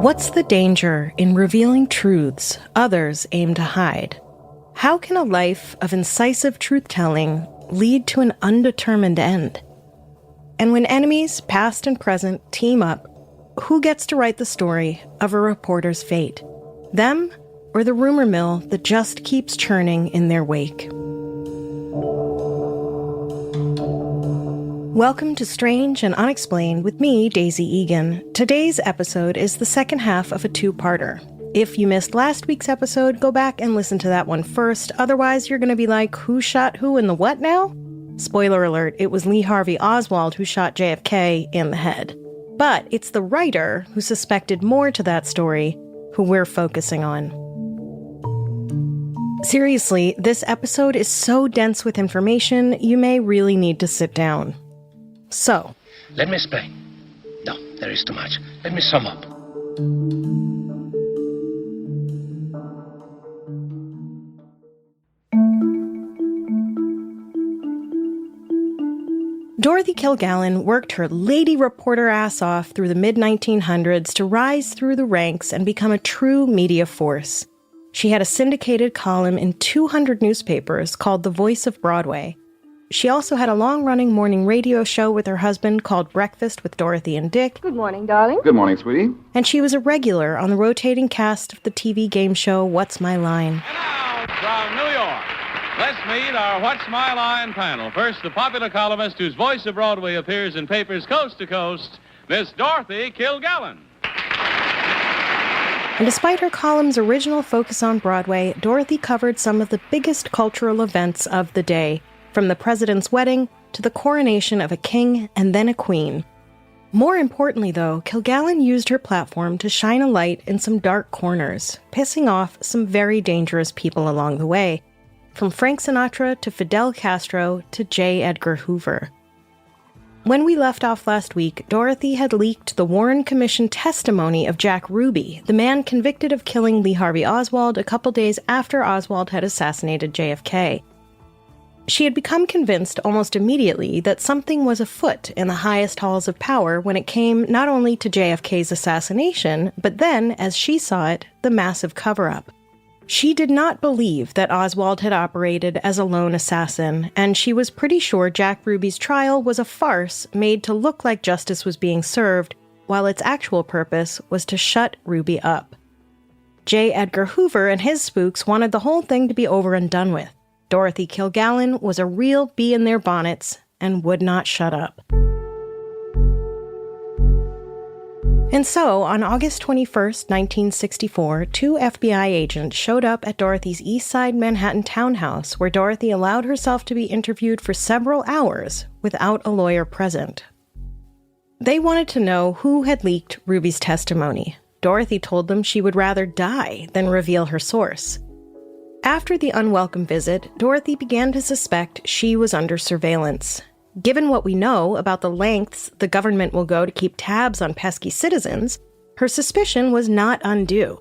What's the danger in revealing truths others aim to hide? How can a life of incisive truth-telling lead to an undetermined end? And when enemies, past and present, team up, who gets to write the story of a reporter's fate? Them or the rumor mill that just keeps churning in their wake? Welcome to Strange and Unexplained with me, Daisy Egan. Today's episode is the second half of a two-parter. If you missed last week's episode, go back and listen to that one first. Otherwise, you're going to be like, who shot who in the what now? Spoiler alert, it was Lee Harvey Oswald who shot JFK in the head. But it's the writer who suspected more to that story who we're focusing on. Seriously, this episode is so dense with information, you may really need to sit down. So, let me explain. No, there is too much. Let me sum up. Dorothy Kilgallen worked her lady reporter ass off through the mid-1900s to rise through the ranks and become a true media force. She had a syndicated column in 200 newspapers called The Voice of Broadway. She also had a long-running morning radio show with her husband called Breakfast with Dorothy and Dick. Good morning, darling. Good morning, sweetie. And she was a regular on the rotating cast of the TV game show What's My Line? And now, from New York, let's meet our What's My Line panel. First, the popular columnist whose Voice of Broadway appears in papers coast to coast, Miss Dorothy Kilgallen. And despite her column's original focus on Broadway, Dorothy covered some of the biggest cultural events of the day, from the president's wedding to the coronation of a king and then a queen. More importantly, though, Kilgallen used her platform to shine a light in some dark corners, pissing off some very dangerous people along the way, from Frank Sinatra to Fidel Castro to J. Edgar Hoover. When we left off last week, Dorothy had leaked the Warren Commission testimony of Jack Ruby, the man convicted of killing Lee Harvey Oswald a couple days after Oswald had assassinated JFK. She had become convinced almost immediately that something was afoot in the highest halls of power when it came not only to JFK's assassination, but then, as she saw it, the massive cover-up. She did not believe that Oswald had operated as a lone assassin, and she was pretty sure Jack Ruby's trial was a farce made to look like justice was being served, while its actual purpose was to shut Ruby up. J. Edgar Hoover and his spooks wanted the whole thing to be over and done with. Dorothy Kilgallen was a real bee in their bonnets and would not shut up. And so, on August 21st, 1964, two FBI agents showed up at Dorothy's East Side Manhattan townhouse, where Dorothy allowed herself to be interviewed for several hours without a lawyer present. They wanted to know who had leaked Ruby's testimony. Dorothy told them she would rather die than reveal her source. After the unwelcome visit, Dorothy began to suspect she was under surveillance. Given what we know about the lengths the government will go to keep tabs on pesky citizens, her suspicion was not undue.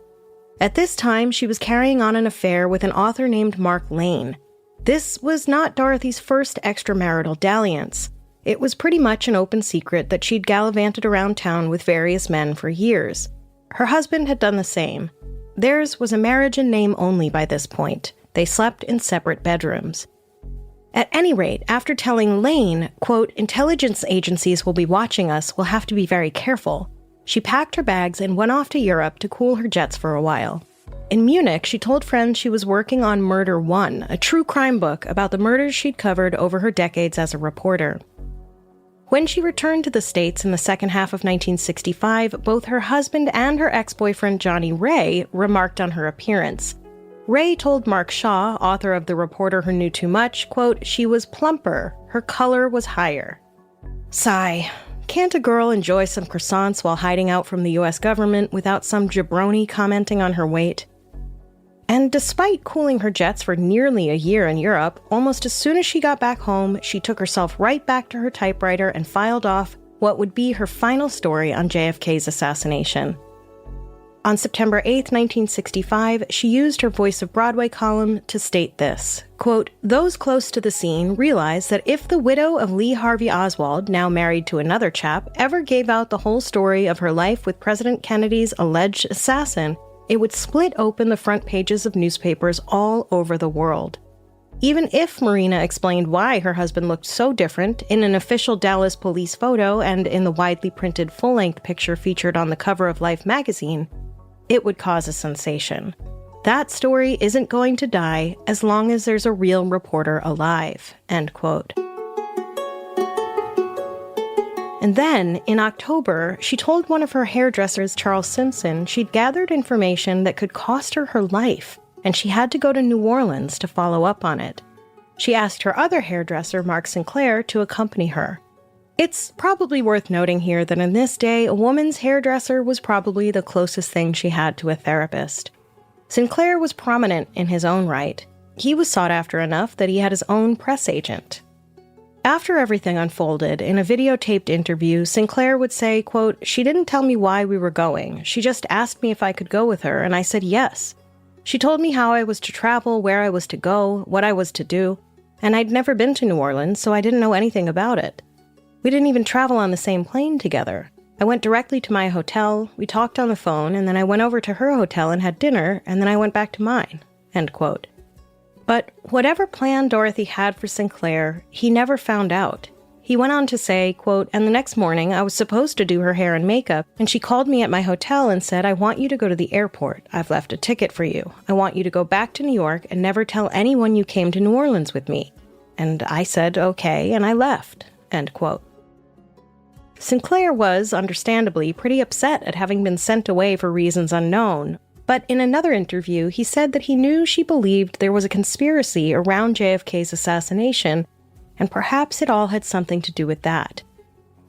At this time, she was carrying on an affair with an author named Mark Lane. This was not Dorothy's first extramarital dalliance. It was pretty much an open secret that she'd gallivanted around town with various men for years. Her husband had done the same. Theirs was a marriage in name only by this point. They slept in separate bedrooms. At any rate, after telling Lane, quote, "Intelligence agencies will be watching us, we'll have to be very careful," she packed her bags and went off to Europe to cool her jets for a while. In Munich, she told friends she was working on Murder One, a true crime book about the murders she'd covered over her decades as a reporter. When she returned to the States in the second half of 1965, both her husband and her ex-boyfriend Johnny Ray remarked on her appearance. Ray told Mark Shaw, author of The Reporter Who Knew Too Much, quote, "She was plumper, her color was higher." Sigh. Can't a girl enjoy some croissants while hiding out from the US government without some jabroni commenting on her weight? And despite cooling her jets for nearly a year in Europe, almost as soon as she got back home, she took herself right back to her typewriter and filed off what would be her final story on JFK's assassination. On September 8, 1965, she used her Voice of Broadway column to state this, quote, "Those close to the scene realize that if the widow of Lee Harvey Oswald, now married to another chap, ever gave out the whole story of her life with President Kennedy's alleged assassin, it would split open the front pages of newspapers all over the world." Even if Marina explained why her husband looked so different in an official Dallas police photo and in the widely printed full-length picture featured on the cover of Life magazine, it would cause a sensation. That story isn't going to die as long as there's a real reporter alive, end quote. And then, in October, she told one of her hairdressers, Charles Simpson, she'd gathered information that could cost her her life, and she had to go to New Orleans to follow up on it. She asked her other hairdresser, Mark Sinclair, to accompany her. It's probably worth noting here that in this day, a woman's hairdresser was probably the closest thing she had to a therapist. Sinclair was prominent in his own right. He was sought after enough that he had his own press agent. After everything unfolded, in a videotaped interview, Sinclair would say, quote, "She didn't tell me why we were going. She just asked me if I could go with her, and I said yes. She told me how I was to travel, where I was to go, what I was to do, and I'd never been to New Orleans, so I didn't know anything about it. We didn't even travel on the same plane together. I went directly to my hotel, we talked on the phone, and then I went over to her hotel and had dinner, and then I went back to mine," end quote. But whatever plan Dorothy had for Sinclair, he never found out. He went on to say, quote, "And the next morning I was supposed to do her hair and makeup, and she called me at my hotel and said, 'I want you to go to the airport. I've left a ticket for you. I want you to go back to New York and never tell anyone you came to New Orleans with me.' And I said, okay, and I left," end quote. Sinclair was, understandably, pretty upset at having been sent away for reasons unknown, but in another interview, he said that he knew she believed there was a conspiracy around JFK's assassination, and perhaps it all had something to do with that.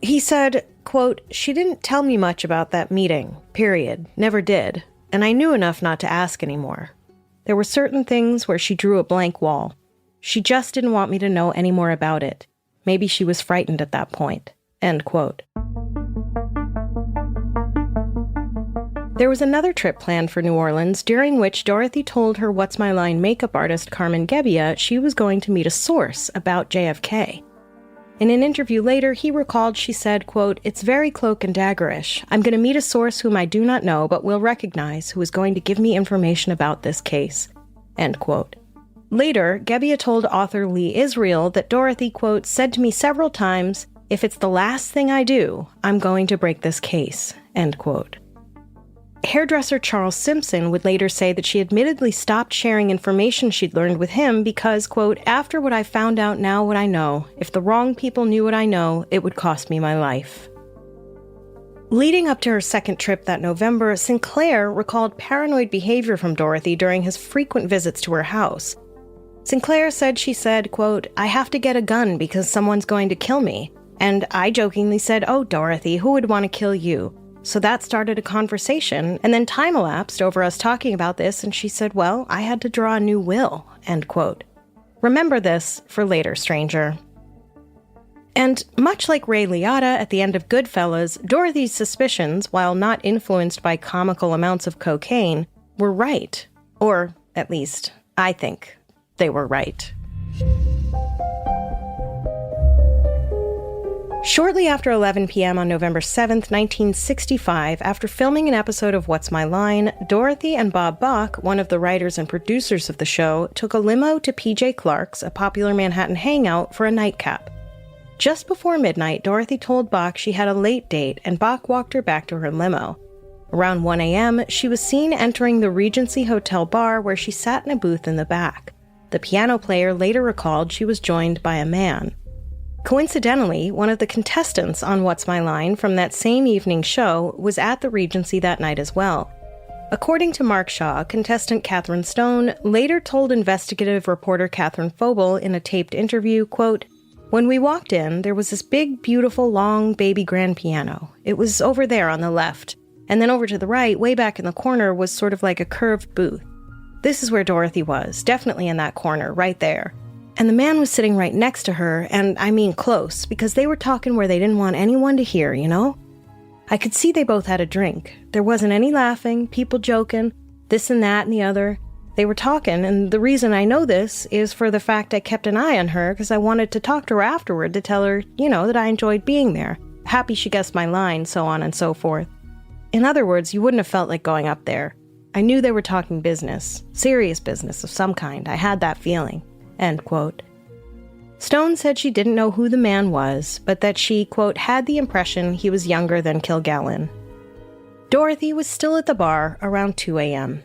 He said, quote, "She didn't tell me much about that meeting, period, never did, and I knew enough not to ask anymore. There were certain things where she drew a blank wall. She just didn't want me to know any more about it. Maybe she was frightened at that point," end quote. There was another trip planned for New Orleans, during which Dorothy told her What's My Line makeup artist Carmen Gebbia she was going to meet a source about JFK. In an interview later, he recalled she said, quote, "It's very cloak and daggerish. I'm going to meet a source whom I do not know but will recognize who is going to give me information about this case," end quote. Later, Gebbia told author Lee Israel that Dorothy, quote, "said to me several times, 'If it's the last thing I do, I'm going to break this case,' end quote. Hairdresser Charles Simpson would later say that she admittedly stopped sharing information she'd learned with him because, quote, "After what I found out now what I know, if the wrong people knew what I know, it would cost me my life." Leading up to her second trip that November, Sinclair recalled paranoid behavior from Dorothy during his frequent visits to her house. Sinclair said she said, quote, "I have to get a gun because someone's going to kill me." And I jokingly said, "Oh, Dorothy, who would want to kill you?" So that started a conversation, and then time elapsed over us talking about this, and she said, "Well, I had to draw a new will," end quote. Remember this for later, stranger. And much like Ray Liotta at the end of Goodfellas, Dorothy's suspicions, while not influenced by comical amounts of cocaine, were right. Or, at least, I think they were right. Shortly after 11 p.m. on November 7th, 1965, after filming an episode of What's My Line, Dorothy and Bob Bach, one of the writers and producers of the show, took a limo to PJ Clark's, a popular Manhattan hangout, for a nightcap. Just before midnight, Dorothy told Bach she had a late date, and Bach walked her back to her limo. Around 1 a.m., she was seen entering the Regency Hotel bar where she sat in a booth in the back. The piano player later recalled she was joined by a man. Coincidentally, one of the contestants on What's My Line from that same evening show was at the Regency that night as well. According to Mark Shaw, contestant Catherine Stone later told investigative reporter Catherine Phobel in a taped interview, quote, "When we walked in, there was this big, beautiful, long baby grand piano. It was over there on the left. And then over to the right, way back in the corner, was sort of like a curved booth. This is where Dorothy was, definitely in that corner, right there. And the man was sitting right next to her, and I mean close, because they were talking where they didn't want anyone to hear, you know? I could see they both had a drink. There wasn't any laughing, people joking, this and that and the other. They were talking, and the reason I know this is for the fact I kept an eye on her because I wanted to talk to her afterward to tell her, that I enjoyed being there. Happy she guessed my line, so on and so forth. In other words, you wouldn't have felt like going up there. I knew they were talking business, serious business of some kind. I had that feeling." End quote. Stone said she didn't know who the man was, but that she, quote, had the impression he was younger than Kilgallen. Dorothy was still at the bar around 2 a.m.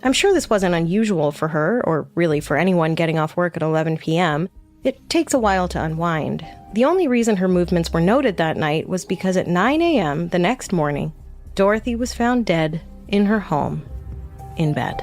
I'm sure this wasn't unusual for her, or really for anyone getting off work at 11 p.m. It takes a while to unwind. The only reason her movements were noted that night was because at 9 a.m. the next morning, Dorothy was found dead in her home, in bed.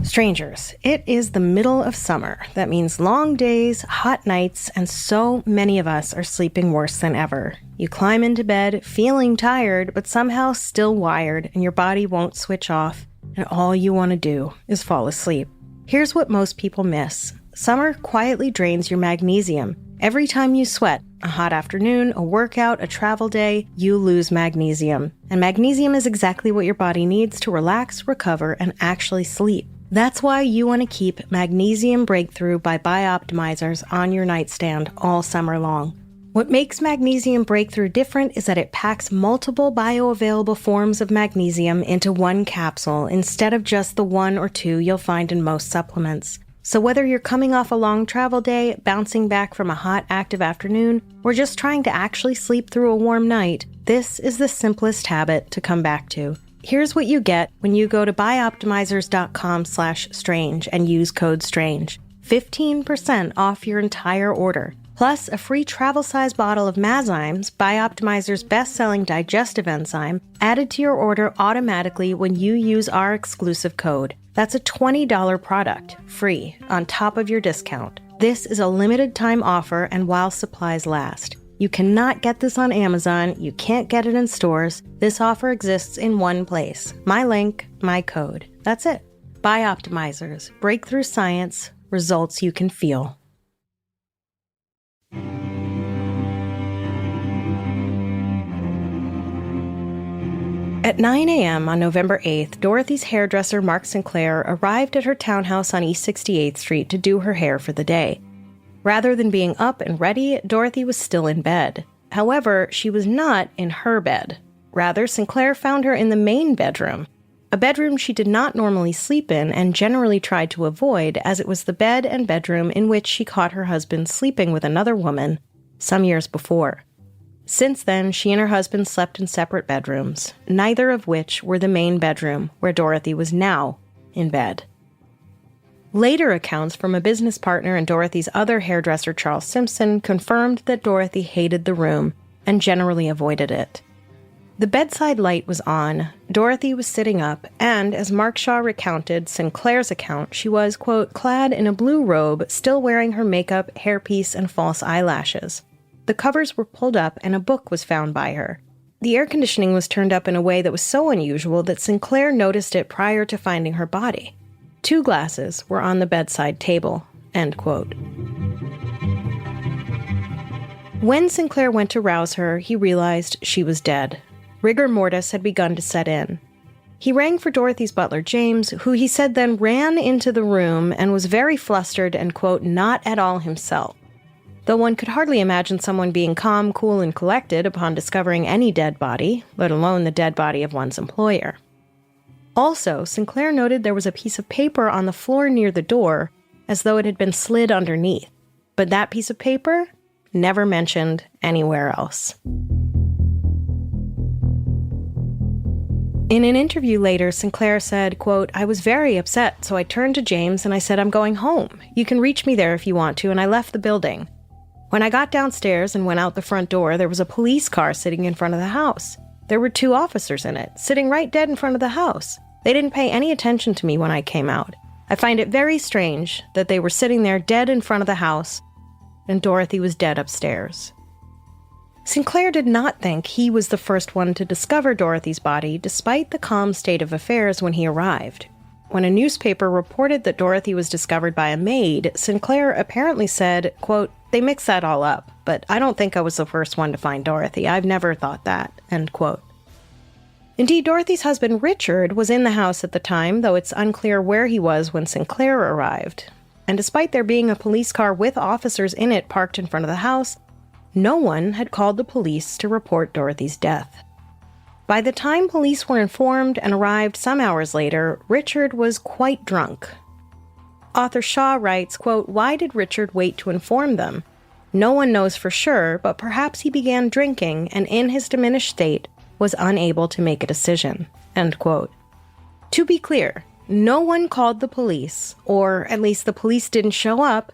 Strangers, it is the middle of summer. That means long days, hot nights, and so many of us are sleeping worse than ever. You climb into bed feeling tired, but somehow still wired, and your body won't switch off, and all you want to do is fall asleep. Here's what most people miss. Summer quietly drains your magnesium. Every time you sweat, a hot afternoon, a workout, a travel day, you lose magnesium. And magnesium is exactly what your body needs to relax, recover, and actually sleep. That's why you want to keep Magnesium Breakthrough by Bioptimizers on your nightstand all summer long. What makes Magnesium Breakthrough different is that it packs multiple bioavailable forms of magnesium into one capsule instead of just the 1 or 2 you'll find in most supplements. So whether you're coming off a long travel day, bouncing back from a hot, active afternoon, or just trying to actually sleep through a warm night, this is the simplest habit to come back to. Here's what you get when you go to bioptimizers.com/strange and use code STRANGE. 15% off your entire order. Plus a free travel-size bottle of Mazymes, Bioptimizer's best-selling digestive enzyme, added to your order automatically when you use our exclusive code. That's a $20 product, free, on top of your discount. This is a limited-time offer and while supplies last. You cannot get this on Amazon. You can't get it in stores. This offer exists in one place. My link, my code. That's it. Bioptimizers. Breakthrough science. Results you can feel. At 9 a.m. on November 8th, Dorothy's hairdresser, Mark Sinclair, arrived at her townhouse on East 68th Street to do her hair for the day. Rather than being up and ready, Dorothy was still in bed. However, she was not in her bed. Rather, Sinclair found her in the main bedroom, a bedroom she did not normally sleep in and generally tried to avoid, as it was the bed and bedroom in which she caught her husband sleeping with another woman some years before. Since then, she and her husband slept in separate bedrooms, neither of which were the main bedroom where Dorothy was now in bed. Later accounts from a business partner and Dorothy's other hairdresser, Charles Simpson, confirmed that Dorothy hated the room and generally avoided it. The bedside light was on, Dorothy was sitting up, and, as Mark Shaw recounted Sinclair's account, she was, quote, clad in a blue robe, still wearing her makeup, hairpiece, and false eyelashes. The covers were pulled up and a book was found by her. The air conditioning was turned up in a way that was so unusual that Sinclair noticed it prior to finding her body. 2 glasses were on the bedside table, end quote. When Sinclair went to rouse her, he realized she was dead. Rigor mortis had begun to set in. He rang for Dorothy's butler, James, who he said then ran into the room and was very flustered and, quote, not at all himself. Though one could hardly imagine someone being calm, cool, and collected upon discovering any dead body, let alone the dead body of one's employer. Also, Sinclair noted there was a piece of paper on the floor near the door, as though it had been slid underneath. But that piece of paper, never mentioned anywhere else. In an interview later, Sinclair said, quote, I was very upset, so I turned to James and I said, I'm going home. You can reach me there if you want to, and I left the building. When I got downstairs and went out the front door, there was a police car sitting in front of the house. There were 2 officers in it, sitting right dead in front of the house. They didn't pay any attention to me when I came out. I find it very strange that they were sitting there dead in front of the house, and Dorothy was dead upstairs. Sinclair did not think he was the first one to discover Dorothy's body, despite the calm state of affairs when he arrived. When a newspaper reported that Dorothy was discovered by a maid, Sinclair apparently said, quote, "They mixed that all up, but I don't think I was the first one to find Dorothy. I've never thought that," end quote. Indeed, Dorothy's husband, Richard, was in the house at the time, though it's unclear where he was when Sinclair arrived. And despite there being a police car with officers in it parked in front of the house, no one had called the police to report Dorothy's death. By the time police were informed and arrived some hours later, Richard was quite drunk. Author Shaw writes, quote, "Why did Richard wait to inform them? No one knows for sure, but perhaps he began drinking and in his diminished state was unable to make a decision," end quote. To be clear, no one called the police, or at least the police didn't show up,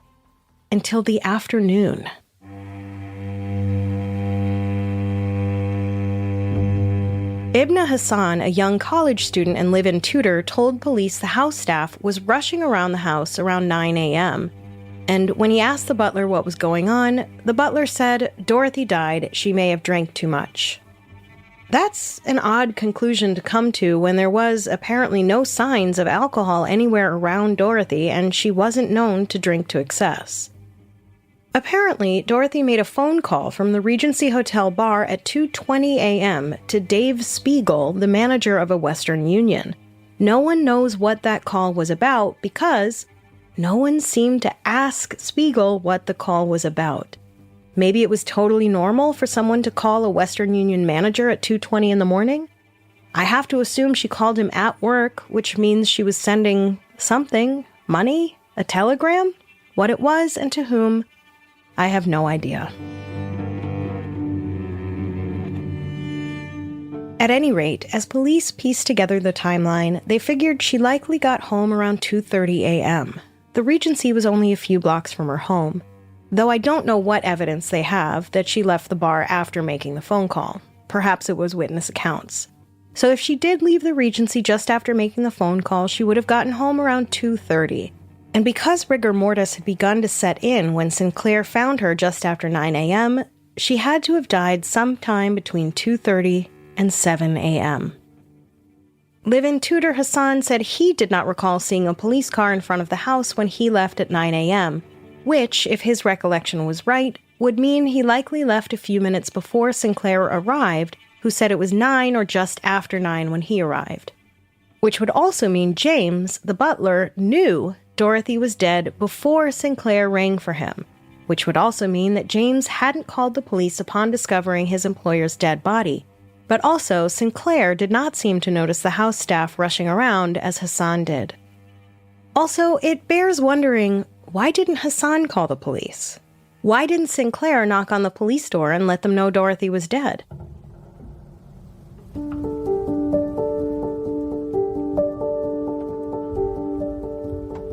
until the afternoon. Ibn Hassan, a young college student and live-in tutor, told police the house staff was rushing around the house around 9 a.m. And when he asked the butler what was going on, the butler said, "Dorothy died. She may have drank too much." That's an odd conclusion to come to when there was apparently no signs of alcohol anywhere around Dorothy, and she wasn't known to drink to excess. Apparently, Dorothy made a phone call from the Regency Hotel bar at 2:20 a.m. to Dave Spiegel, the manager of a Western Union. No one knows what that call was about because no one seemed to ask Spiegel what the call was about. Maybe it was totally normal for someone to call a Western Union manager at 2:20 in the morning? I have to assume she called him at work, which means she was sending something, money, a telegram? What it was and to whom, I have no idea. At any rate, as police pieced together the timeline, they figured she likely got home around 2:30 a.m. The Regency was only a few blocks from her home, though I don't know what evidence they have that she left the bar after making the phone call. Perhaps it was witness accounts. So if she did leave the Regency just after making the phone call, she would have gotten home around 2:30. And because rigor mortis had begun to set in when Sinclair found her just after 9 a.m., she had to have died sometime between 2:30 and 7 a.m. Live-in tutor Hassan said he did not recall seeing a police car in front of the house when he left at 9 a.m., which, if his recollection was right, would mean he likely left a few minutes before Sinclair arrived, who said it was 9 or just after 9 when he arrived. Which would also mean James, the butler, knew Dorothy was dead before Sinclair rang for him, which would also mean that James hadn't called the police upon discovering his employer's dead body. But also, Sinclair did not seem to notice the house staff rushing around as Hassan did. Also, it bears wondering, why didn't Hassan call the police? Why didn't Sinclair knock on the police door and let them know Dorothy was dead?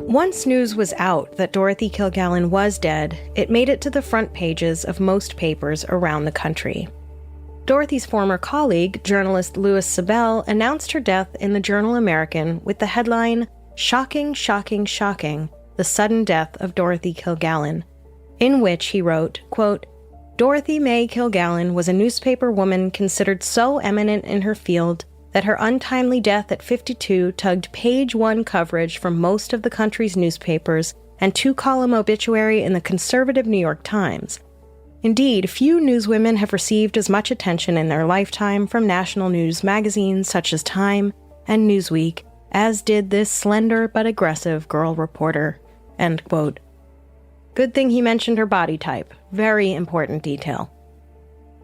Once news was out that Dorothy Kilgallen was dead, it made it to the front pages of most papers around the country. Dorothy's former colleague, journalist Louis Sabel, announced her death in the Journal American with the headline, "Shocking, shocking, shocking, the sudden death of Dorothy Kilgallen," in which he wrote, quote, "Dorothy May Kilgallen was a newspaper woman considered so eminent in her field that her untimely death at 52 tugged page one coverage from most of the country's newspapers and two-column obituary in the conservative New York Times. Indeed, few newswomen have received as much attention in their lifetime from national news magazines such as Time and Newsweek as did this slender but aggressive girl reporter," end quote. Good thing he mentioned her body type. Very important detail.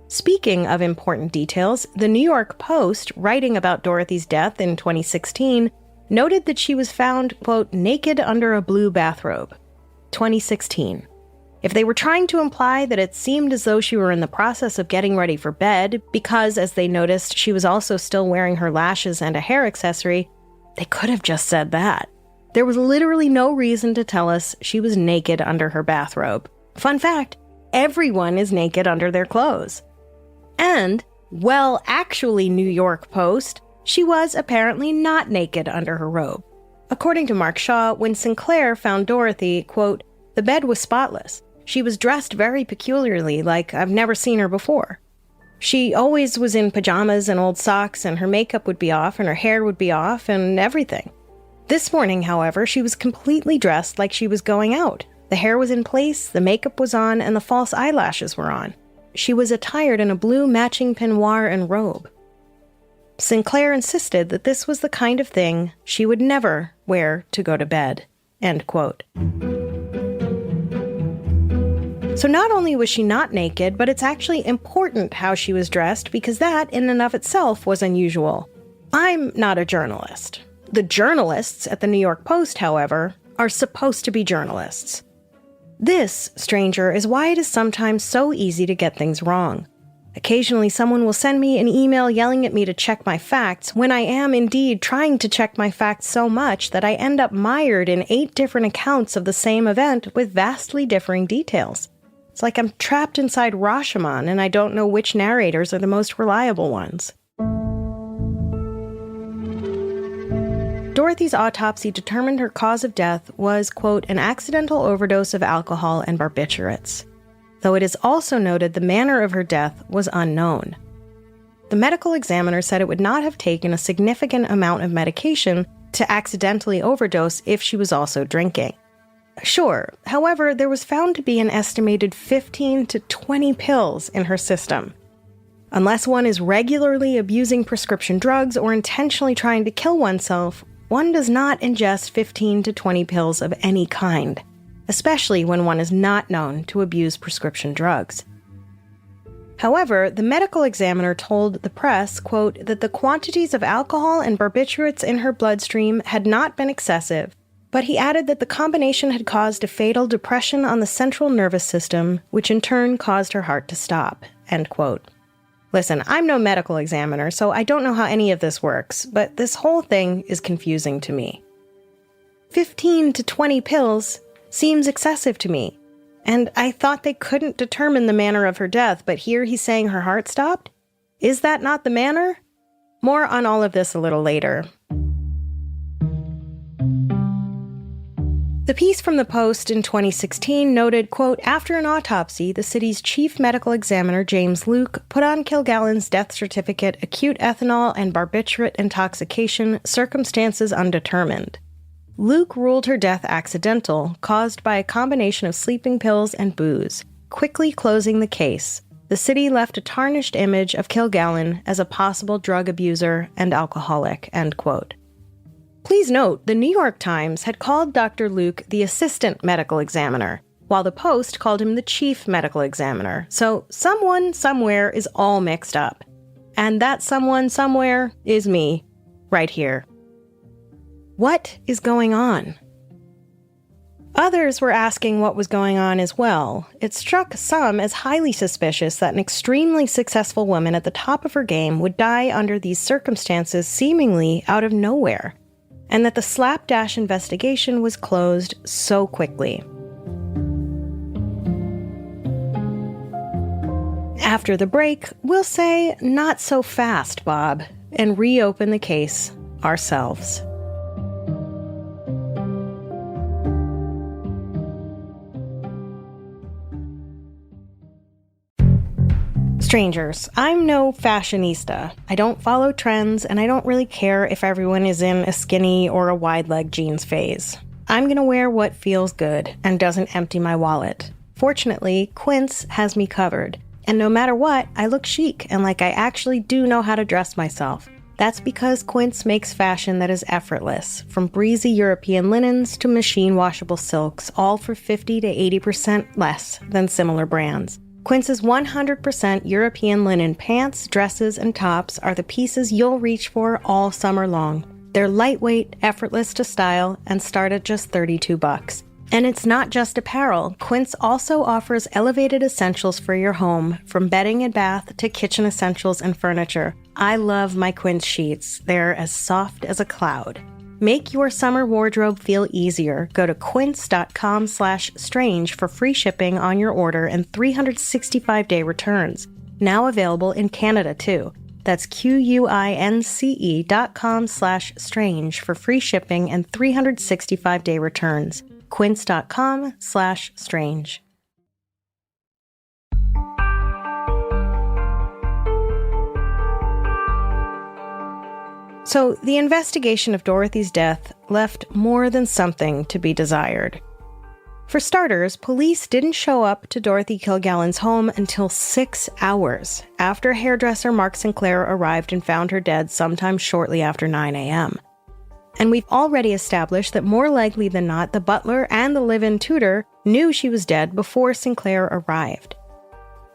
Speaking of important details, the New York Post, writing about Dorothy's death in 2016, noted that she was found, quote, "naked under a blue bathrobe." 2016. If they were trying to imply that it seemed as though she were in the process of getting ready for bed, because, as they noticed, she was also still wearing her lashes and a hair accessory, they could have just said that. There was literally no reason to tell us she was naked under her bathrobe. Fun fact, everyone is naked under their clothes. And, well, actually, New York Post, she was apparently not naked under her robe. According to Mark Shaw, when Sinclair found Dorothy, quote, "The bed was spotless. She was dressed very peculiarly, like I've never seen her before," She always was in pajamas and old socks, and her makeup would be off, and her hair would be off, and everything. This morning, however, she was completely dressed like she was going out. The hair was in place, the makeup was on, and the false eyelashes were on. She was attired in a blue matching peignoir and robe. Sinclair insisted that this was the kind of thing she would never wear to go to bed. End quote. So not only was she not naked, but it's actually important how she was dressed because that, in and of itself, was unusual. I'm not a journalist. The journalists at the New York Post, however, are supposed to be journalists. This, stranger, is why it is sometimes so easy to get things wrong. Occasionally, someone will send me an email yelling at me to check my facts when I am indeed trying to check my facts so much that I end up mired in 8 different accounts of the same event with vastly differing details. It's like I'm trapped inside Rashomon and I don't know which narrators are the most reliable ones. Dorothy's autopsy determined her cause of death was, quote, an accidental overdose of alcohol and barbiturates, though it is also noted the manner of her death was unknown. The medical examiner said it would not have taken a significant amount of medication to accidentally overdose if she was also drinking. Sure, however, there was found to be an estimated 15 to 20 pills in her system. Unless one is regularly abusing prescription drugs or intentionally trying to kill oneself, one does not ingest 15 to 20 pills of any kind, especially when one is not known to abuse prescription drugs. However, the medical examiner told the press, quote, that the quantities of alcohol and barbiturates in her bloodstream had not been excessive, but he added that the combination had caused a fatal depression on the central nervous system, which in turn caused her heart to stop, end quote. Listen, I'm no medical examiner, so I don't know how any of this works, but this whole thing is confusing to me. 15 to 20 pills seems excessive to me, and I thought they couldn't determine the manner of her death, but here he's saying her heart stopped? Is that not the manner? More on all of this a little later. The piece from the Post in 2016 noted, quote, after an autopsy, the city's chief medical examiner, James Luke, put on Kilgallen's death certificate acute ethanol and barbiturate intoxication, circumstances undetermined. Luke ruled her death accidental, caused by a combination of sleeping pills and booze. Quickly closing the case, the city left a tarnished image of Kilgallen as a possible drug abuser and alcoholic, end quote. Please note, the New York Times had called Dr. Luke the assistant medical examiner, while the Post called him the chief medical examiner. So someone somewhere is all mixed up. And that someone somewhere is me, right here. What is going on? Others were asking what was going on as well. It struck some as highly suspicious that an extremely successful woman at the top of her game would die under these circumstances seemingly out of nowhere, and that the slapdash investigation was closed so quickly. After the break, we'll say, not so fast, Bob, and reopen the case ourselves. Strangers, I'm no fashionista. I don't follow trends, and I don't really care if everyone is in a skinny or a wide-leg jeans phase. I'm gonna wear what feels good and doesn't empty my wallet. Fortunately, Quince has me covered, and no matter what, I look chic and like I actually do know how to dress myself. That's because Quince makes fashion that is effortless, from breezy European linens to machine-washable silks, all for 50 to 80% less than similar brands. Quince's 100% European linen pants, dresses, and tops are the pieces you'll reach for all summer long. They're lightweight, effortless to style, and start at just $32. And it's not just apparel. Quince also offers elevated essentials for your home, from bedding and bath to kitchen essentials and furniture. I love my Quince sheets. They're as soft as a cloud. Make your summer wardrobe feel easier. Go to quince.com/strange for free shipping on your order and 365-day returns. Now available in Canada, too. That's QUINCE.com/strange for free shipping and 365-day returns. Quince.com/strange. So the investigation of Dorothy's death left more than something to be desired. For starters, police didn't show up to Dorothy Kilgallen's home until 6 hours after hairdresser Mark Sinclair arrived and found her dead sometime shortly after 9 a.m. And we've already established that more likely than not, the butler and the live-in tutor knew she was dead before Sinclair arrived.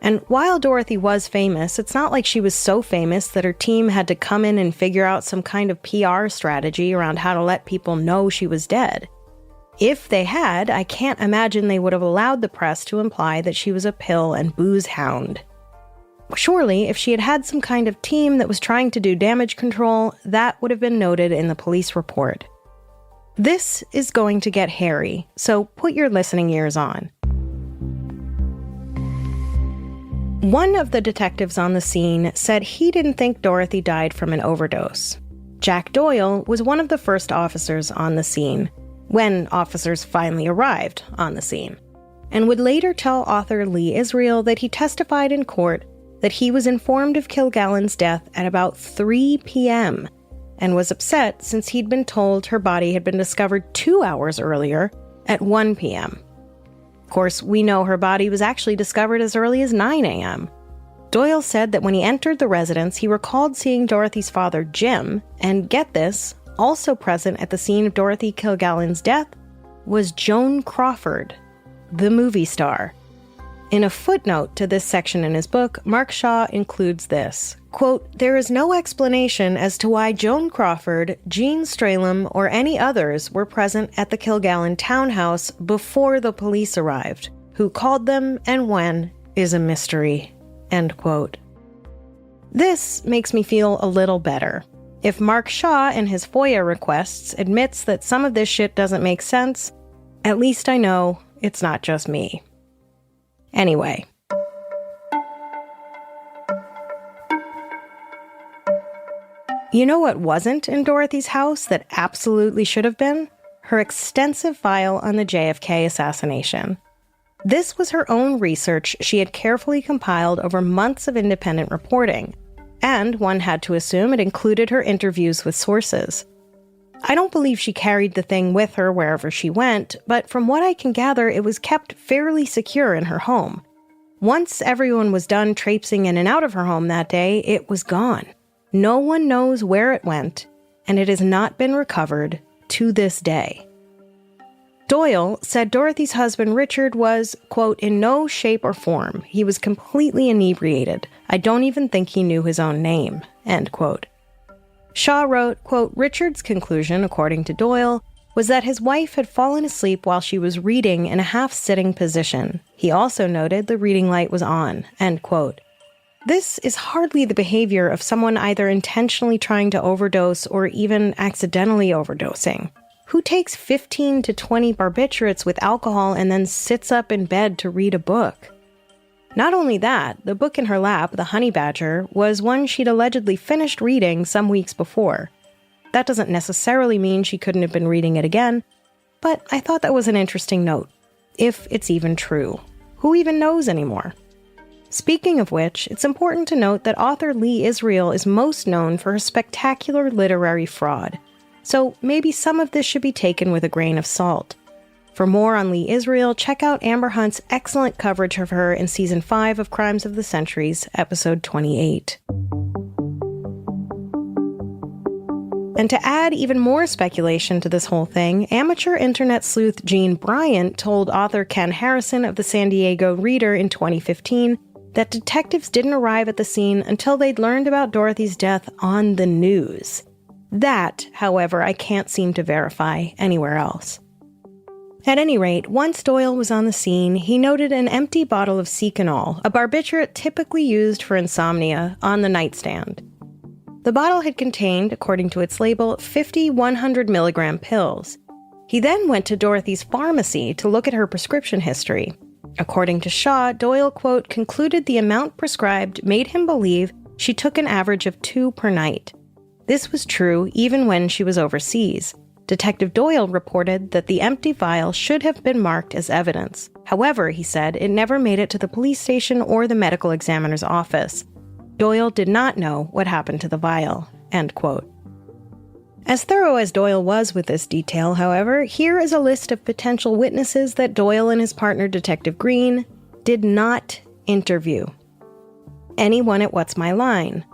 And while Dorothy was famous, it's not like she was so famous that her team had to come in and figure out some kind of PR strategy around how to let people know she was dead. If they had, I can't imagine they would have allowed the press to imply that she was a pill and booze hound. Surely, if she had had some kind of team that was trying to do damage control, that would have been noted in the police report. This is going to get hairy, so put your listening ears on. One of the detectives on the scene said he didn't think Dorothy died from an overdose. Jack Doyle was one of the first officers on the scene, when officers finally arrived on the scene, and would later tell author Lee Israel that he testified in court that he was informed of Kilgallen's death at about 3 p.m. and was upset since he'd been told her body had been discovered 2 hours earlier at 1 p.m. Of course, we know her body was actually discovered as early as 9 a.m. Doyle said that when he entered the residence, he recalled seeing Dorothy's father, Jim, and get this, also present at the scene of Dorothy Kilgallen's death was Joan Crawford, the movie star. In a footnote to this section in his book, Mark Shaw includes this, quote, "There is no explanation as to why Joan Crawford, Jean Stralem, or any others were present at the Kilgallen townhouse before the police arrived. Who called them and when is a mystery," end quote. This makes me feel a little better. If Mark Shaw in his FOIA requests admits that some of this shit doesn't make sense, at least I know it's not just me. Anyway. You know what wasn't in Dorothy's house that absolutely should have been? Her extensive file on the JFK assassination. This was her own research she had carefully compiled over months of independent reporting, and one had to assume it included her interviews with sources. I don't believe she carried the thing with her wherever she went, but from what I can gather, it was kept fairly secure in her home. Once everyone was done traipsing in and out of her home that day, it was gone. No one knows where it went, and it has not been recovered to this day. Doyle said Dorothy's husband Richard was, quote, "in no shape or form. He was completely inebriated. I don't even think he knew his own name," end quote. Shaw wrote, quote, "Richard's conclusion, according to Doyle, was that his wife had fallen asleep while she was reading in a half-sitting position. He also noted the reading light was on," end quote. This is hardly the behavior of someone either intentionally trying to overdose or even accidentally overdosing. Who takes 15 to 20 barbiturates with alcohol and then sits up in bed to read a book? Not only that, the book in her lap, The Honey Badger, was one she'd allegedly finished reading some weeks before. That doesn't necessarily mean she couldn't have been reading it again, but I thought that was an interesting note. If it's even true. Who even knows anymore? Speaking of which, it's important to note that author Lee Israel is most known for her spectacular literary fraud. So maybe some of this should be taken with a grain of salt. For more on Lee Israel, check out Amber Hunt's excellent coverage of her in Season 5 of Crimes of the Centuries, Episode 28. And to add even more speculation to this whole thing, amateur internet sleuth Gene Bryant told author Ken Harrison of the San Diego Reader in 2015 that detectives didn't arrive at the scene until they'd learned about Dorothy's death on the news. That, however, I can't seem to verify anywhere else. At any rate, once Doyle was on the scene, he noted an empty bottle of Seconal, a barbiturate typically used for insomnia, on the nightstand. The bottle had contained, according to its label, 50 100-milligram pills. He then went to Dorothy's pharmacy to look at her prescription history. According to Shaw, Doyle, quote, concluded the amount prescribed made him believe she took an average of 2 per night. This was true even when she was overseas. Detective Doyle reported that the empty vial should have been marked as evidence. However, he said, it never made it to the police station or the medical examiner's office. Doyle did not know what happened to the vial, end quote. As thorough as Doyle was with this detail, however, here is a list of potential witnesses that Doyle and his partner, Detective Green, did not interview. Anyone at What's My Line.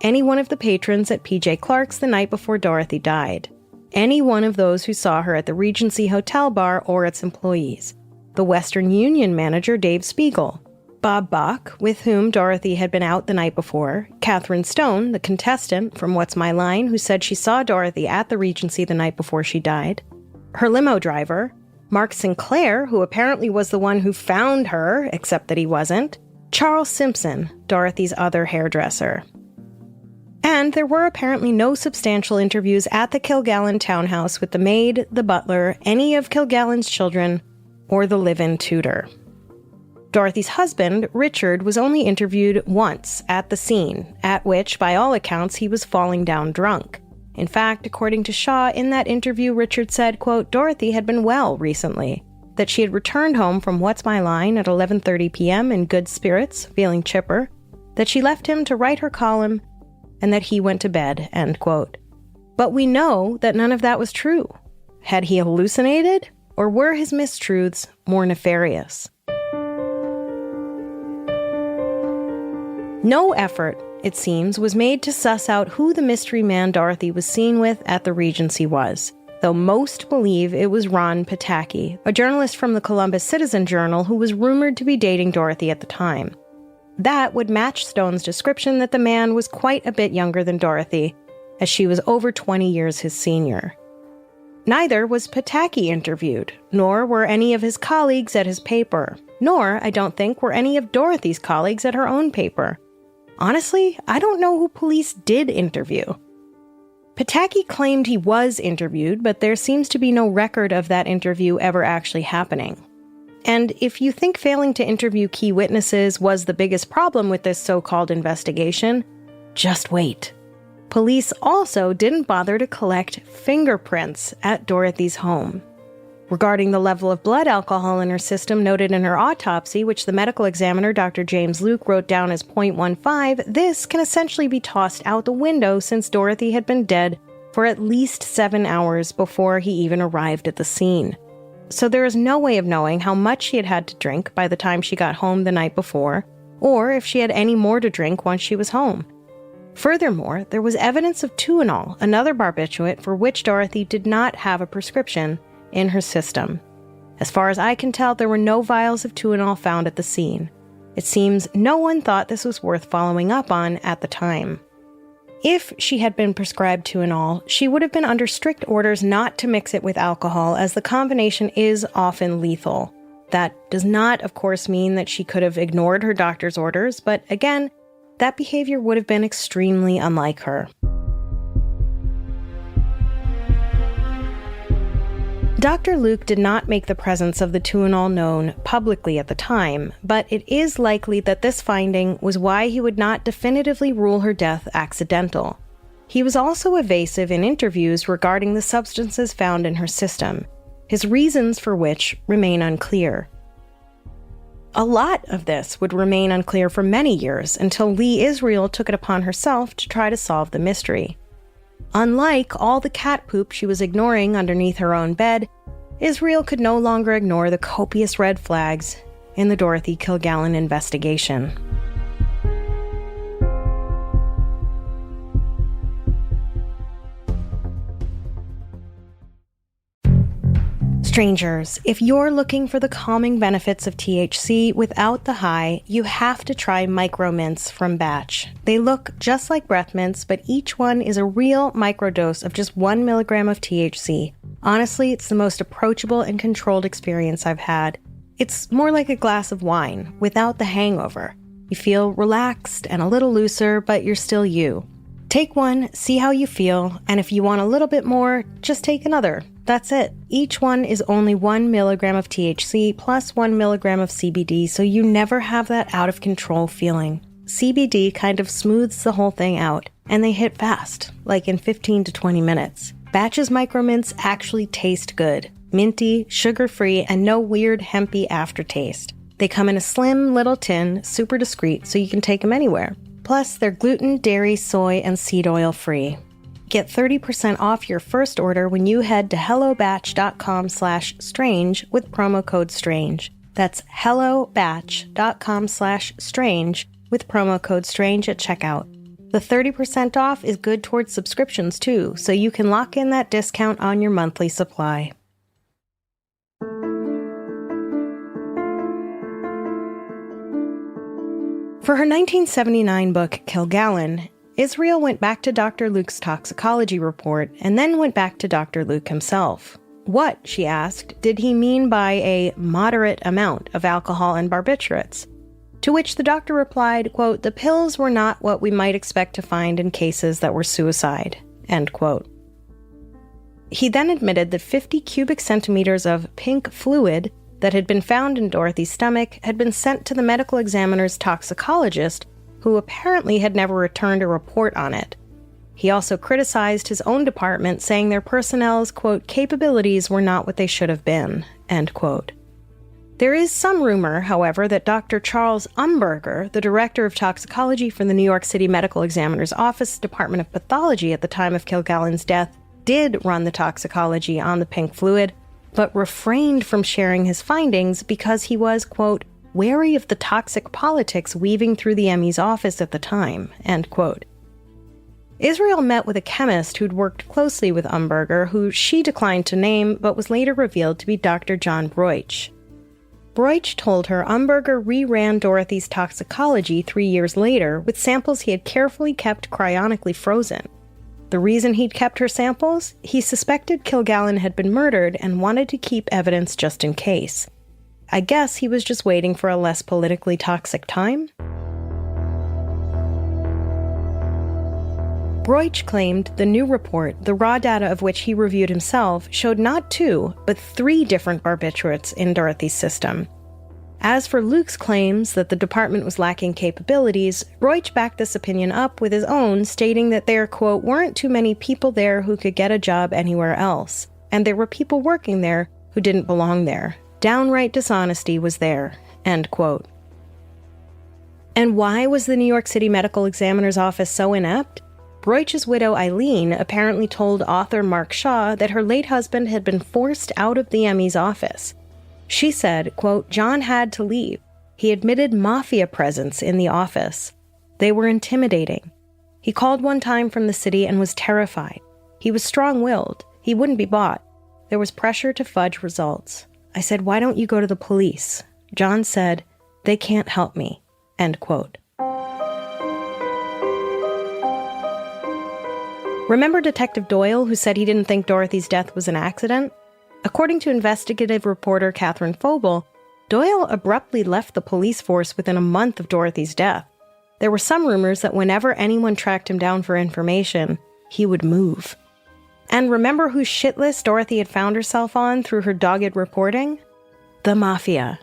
Any one of the patrons at PJ Clark's the night before Dorothy died. Any one of those who saw her at the Regency Hotel bar or its employees. The Western Union manager, Dave Spiegel. Bob Bach, with whom Dorothy had been out the night before. Catherine Stone, the contestant from What's My Line, who said she saw Dorothy at the Regency the night before she died. Her limo driver. Mark Sinclair, who apparently was the one who found her, except that he wasn't. Charles Simpson, Dorothy's other hairdresser. And there were apparently no substantial interviews at the Kilgallen townhouse with the maid, the butler, any of Kilgallen's children, or the live-in tutor. Dorothy's husband, Richard, was only interviewed once at the scene, at which, by all accounts, he was falling down drunk. In fact, according to Shaw, in that interview, Richard said, quote, Dorothy had been well recently, that she had returned home from What's My Line at 11:30 p.m. in good spirits, feeling chipper, that she left him to write her column, and that he went to bed, end quote. But we know that none of that was true. Had he hallucinated, or were his mistruths more nefarious? No effort, it seems, was made to suss out who the mystery man Dorothy was seen with at the Regency was, though most believe it was Ron Pataki, a journalist from the Columbus Citizen-Journal who was rumored to be dating Dorothy at the time. That would match Stone's description that the man was quite a bit younger than Dorothy, as she was over 20 years his senior. Neither was Pataki interviewed, nor were any of his colleagues at his paper, nor, I don't think, were any of Dorothy's colleagues at her own paper. Honestly, I don't know who police did interview. Pataki claimed he was interviewed, but there seems to be no record of that interview ever actually happening. And if you think failing to interview key witnesses was the biggest problem with this so-called investigation, just wait. Police also didn't bother to collect fingerprints at Dorothy's home. Regarding the level of blood alcohol in her system noted in her autopsy, which the medical examiner, Dr. James Luke, wrote down as 0.15, this can essentially be tossed out the window since Dorothy had been dead for at least 7 hours before he even arrived at the scene. So there is no way of knowing how much she had to drink by the time she got home the night before, or if she had any more to drink once she was home. Furthermore, there was evidence of Tuinol, another barbiturate for which Dorothy did not have a prescription, in her system. As far as I can tell, there were no vials of Tuinol found at the scene. It seems no one thought this was worth following up on at the time. If she had been prescribed Tuinol, she would have been under strict orders not to mix it with alcohol, as the combination is often lethal. That does not, of course, mean that she could have ignored her doctor's orders, but again, that behavior would have been extremely unlike her. Dr. Luke did not make the presence of the Tuinol known publicly at the time, but it is likely that this finding was why he would not definitively rule her death accidental. He was also evasive in interviews regarding the substances found in her system, his reasons for which remain unclear. A lot of this would remain unclear for many years until Lee Israel took it upon herself to try to solve the mystery. Unlike all the cat poop she was ignoring underneath her own bed, Israel could no longer ignore the copious red flags in the Dorothy Kilgallen investigation. Strangers, if you're looking for the calming benefits of THC without the high, you have to try micro mints from Batch. They look just like breath mints, but each one is a real microdose of just 1 milligram of THC. Honestly, it's the most approachable and controlled experience I've had. It's more like a glass of wine, without the hangover. You feel relaxed and a little looser, but you're still you. Take one, see how you feel, and if you want a little bit more, just take another. That's it. Each one is only 1 milligram of THC plus 1 milligram of CBD, so you never have that out-of-control feeling. CBD kind of smooths the whole thing out, and they hit fast, like in 15 to 20 minutes. Batch's micro mints actually taste good. Minty, sugar-free, and no weird hempy aftertaste. They come in a slim little tin, super discreet, so you can take them anywhere. Plus, they're gluten, dairy, soy, and seed oil free. Get 30% off your first order when you head to hellobatch.com/strange with promo code STRANGE. That's hellobatch.com/strange with promo code STRANGE at checkout. The 30% off is good towards subscriptions too, so you can lock in that discount on your monthly supply. For her 1979 book, Kilgallen, Israel went back to Dr. Luke's toxicology report and then went back to Dr. Luke himself. What, she asked, did he mean by a moderate amount of alcohol and barbiturates? To which the doctor replied, quote, "The pills were not what we might expect to find in cases that were suicide," end quote. He then admitted that 50 cubic centimeters of pink fluid that had been found in Dorothy's stomach had been sent to the medical examiner's toxicologist, who apparently had never returned a report on it. He also criticized his own department, saying their personnel's, quote, "capabilities were not what they should have been," end quote. There is some rumor, however, that Dr. Charles Umberger, the director of toxicology for the New York City Medical Examiner's Office Department of Pathology at the time of Kilgallen's death, did run the toxicology on the pink fluid, but refrained from sharing his findings because he was, quote, "wary of the toxic politics weaving through the ME's office at the time," end quote. Israel met with a chemist who'd worked closely with Umberger, who she declined to name, but was later revealed to be Dr. John Broich. Broich told her Umberger reran Dorothy's toxicology 3 years later with samples he had carefully kept cryonically frozen. The reason he'd kept her samples? He suspected Kilgallen had been murdered and wanted to keep evidence just in case. I guess he was just waiting for a less politically toxic time. Broich claimed the new report, the raw data of which he reviewed himself, showed not 2, but 3 different barbiturates in Dorothy's system. As for Luke's claims that the department was lacking capabilities, Broich backed this opinion up with his own, stating that there, quote, "weren't too many people there who could get a job anywhere else, and there were people working there who didn't belong there. Downright dishonesty was there," end quote. And why was the New York City Medical Examiner's Office so inept? Broich's widow, Eileen, apparently told author Mark Shaw that her late husband had been forced out of the ME's office. She said, quote, "John had to leave. He admitted mafia presence in the office. They were intimidating. He called one time from the city and was terrified. He was strong-willed. He wouldn't be bought. There was pressure to fudge results. I said, 'Why don't you go to the police?' John said, 'They can't help me,'" end quote. Remember Detective Doyle, who said he didn't think Dorothy's death was an accident? According to investigative reporter Catherine Foble, Doyle abruptly left the police force within a month of Dorothy's death. There were some rumors that whenever anyone tracked him down for information, he would move. And remember whose shit list Dorothy had found herself on through her dogged reporting? The Mafia.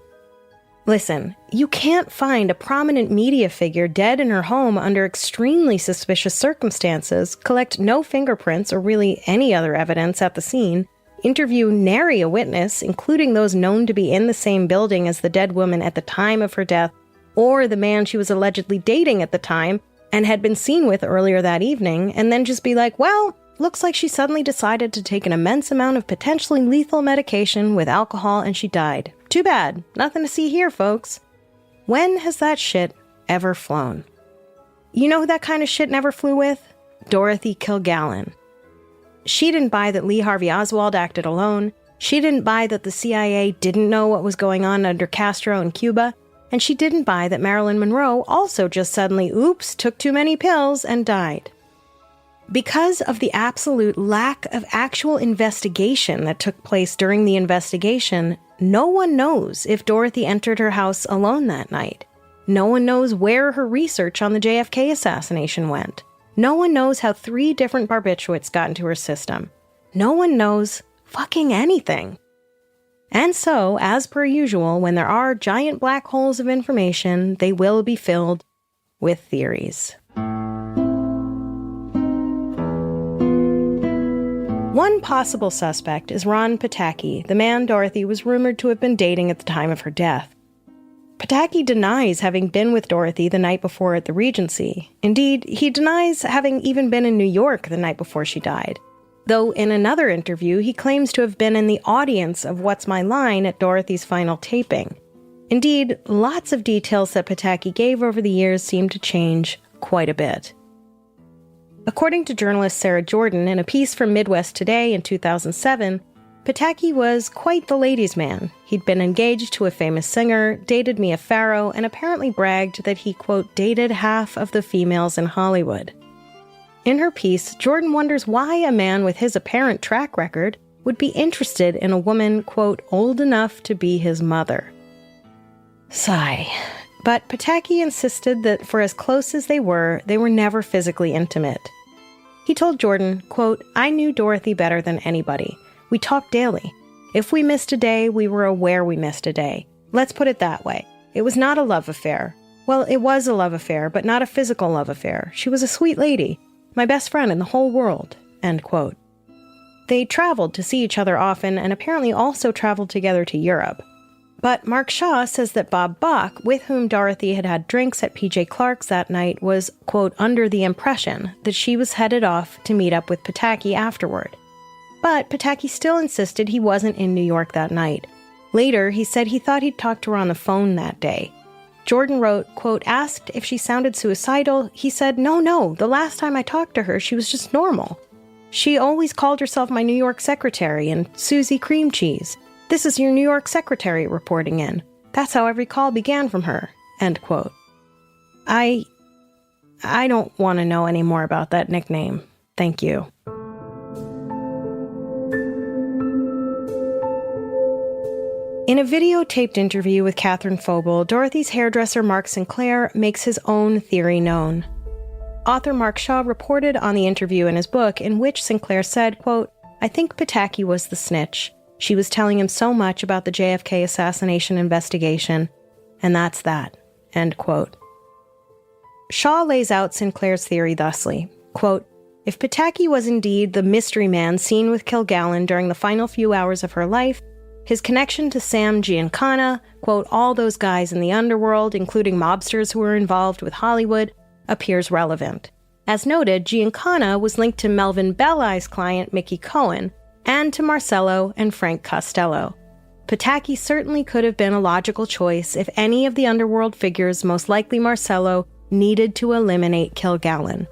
Listen, you can't find a prominent media figure dead in her home under extremely suspicious circumstances, collect no fingerprints or really any other evidence at the scene, interview nary a witness, including those known to be in the same building as the dead woman at the time of her death, or the man she was allegedly dating at the time and had been seen with earlier that evening, and then just be like, well, looks like she suddenly decided to take an immense amount of potentially lethal medication with alcohol and she died. Too bad. Nothing to see here, folks. When has that shit ever flown? You know who that kind of shit never flew with? Dorothy Kilgallen. She didn't buy that Lee Harvey Oswald acted alone. She didn't buy that the CIA didn't know what was going on under Castro in Cuba. And she didn't buy that Marilyn Monroe also just suddenly, took too many pills and died. Because of the absolute lack of actual investigation that took place during the investigation, no one knows if Dorothy entered her house alone that night. No one knows where her research on the JFK assassination went. No one knows how 3 different barbiturates got into her system. No one knows fucking anything. And so, as per usual, when there are giant black holes of information, they will be filled with theories. One possible suspect is Ron Pataki, the man Dorothy was rumored to have been dating at the time of her death. Pataki denies having been with Dorothy the night before at the Regency. Indeed, he denies having even been in New York the night before she died. Though in another interview, he claims to have been in the audience of What's My Line at Dorothy's final taping. Indeed, lots of details that Pataki gave over the years seem to change quite a bit. According to journalist Sarah Jordan in a piece from Midwest Today in 2007, Pataki was quite the ladies' man. He'd been engaged to a famous singer, dated Mia Farrow, and apparently bragged that he, quote, dated half of the females in Hollywood. In her piece, Jordan wonders why a man with his apparent track record would be interested in a woman, quote, old enough to be his mother. Sigh. But Pataki insisted that for as close as they were never physically intimate. He told Jordan, quote, I knew Dorothy better than anybody. We talked daily. If we missed a day, we were aware we missed a day. Let's put it that way. It was not a love affair. Well, it was a love affair, but not a physical love affair. She was a sweet lady. My best friend in the whole world. End quote. They traveled to see each other often and apparently also traveled together to Europe. But Mark Shaw says that Bob Bach, with whom Dorothy had had drinks at P.J. Clark's that night, was, quote, under the impression that she was headed off to meet up with Pataki afterward. But Pataki still insisted he wasn't in New York that night. Later, he said he thought he'd talked to her on the phone that day. Jordan wrote, quote, asked if she sounded suicidal. He said, no, the last time I talked to her, she was just normal. She always called herself my New York secretary and Susie Cream Cheese. This is your New York secretary reporting in. That's how every call began from her. End quote. I don't want to know any more about that nickname. Thank you. In a videotaped interview with Catherine Phobel, Dorothy's hairdresser Mark Sinclair makes his own theory known. Author Mark Shaw reported on the interview in his book, in which Sinclair said, quote, I think Pataki was the snitch. She was telling him so much about the JFK assassination investigation, and that's that. End quote. Shaw lays out Sinclair's theory thusly, quote, if Pataki was indeed the mystery man seen with Kilgallen during the final few hours of her life, his connection to Sam Giancana, quote, all those guys in the underworld, including mobsters who were involved with Hollywood, appears relevant. As noted, Giancana was linked to Melvin Belli's client, Mickey Cohen, and to Marcello and Frank Costello. Pataki certainly could have been a logical choice if any of the underworld figures, most likely Marcello, needed to eliminate Kilgallen.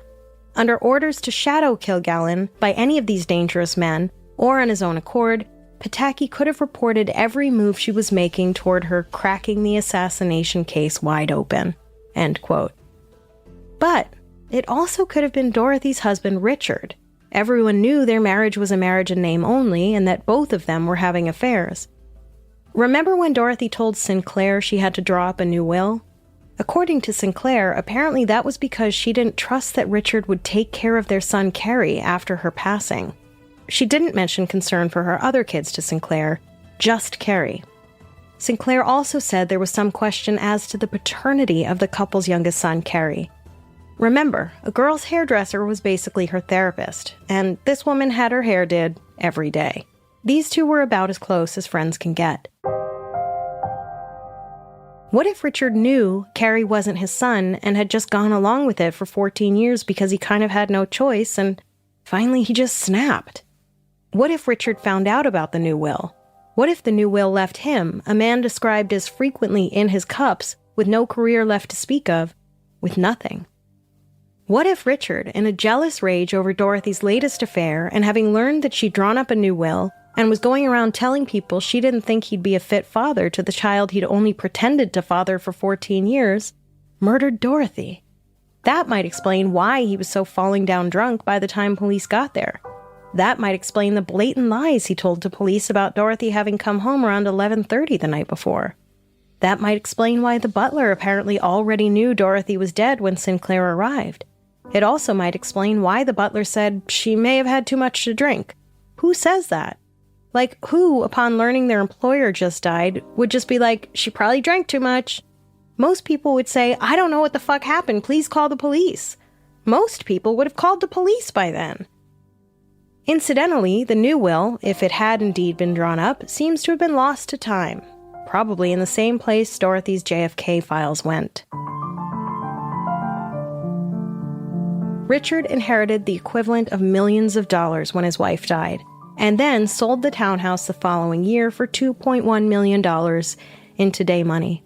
Under orders to shadow Kilgallen by any of these dangerous men, or on his own accord, Pataki could have reported every move she was making toward her cracking the assassination case wide open. End quote. But it also could have been Dorothy's husband, Richard. Everyone knew their marriage was a marriage in name only and that both of them were having affairs. Remember when Dorothy told Sinclair she had to draw up a new will? According to Sinclair, apparently that was because she didn't trust that Richard would take care of their son Kerry after her passing. She didn't mention concern for her other kids to Sinclair, just Kerry. Sinclair also said there was some question as to the paternity of the couple's youngest son, Kerry. Remember, a girl's hairdresser was basically her therapist, and this woman had her hair did every day. These two were about as close as friends can get. What if Richard knew Kerry wasn't his son and had just gone along with it for 14 years because he kind of had no choice, and finally he just snapped? What if Richard found out about the new will? What if the new will left him, a man described as frequently in his cups, with no career left to speak of, with nothing? What if Richard, in a jealous rage over Dorothy's latest affair and having learned that she'd drawn up a new will and was going around telling people she didn't think he'd be a fit father to the child he'd only pretended to father for 14 years, murdered Dorothy? That might explain why he was so falling down drunk by the time police got there. That might explain the blatant lies he told to police about Dorothy having come home around 11:30 the night before. That might explain why the butler apparently already knew Dorothy was dead when Sinclair arrived. It also might explain why the butler said she may have had too much to drink. Who says that? Like, who, upon learning their employer just died, would just be like, she probably drank too much? Most people would say, I don't know what the fuck happened, please call the police. Most people would have called the police by then. Incidentally, the new will, if it had indeed been drawn up, seems to have been lost to time. probably in the same place Dorothy's JFK files went. Richard inherited the equivalent of millions of dollars when his wife died, and then sold the townhouse the following year for $2.1 million in today money.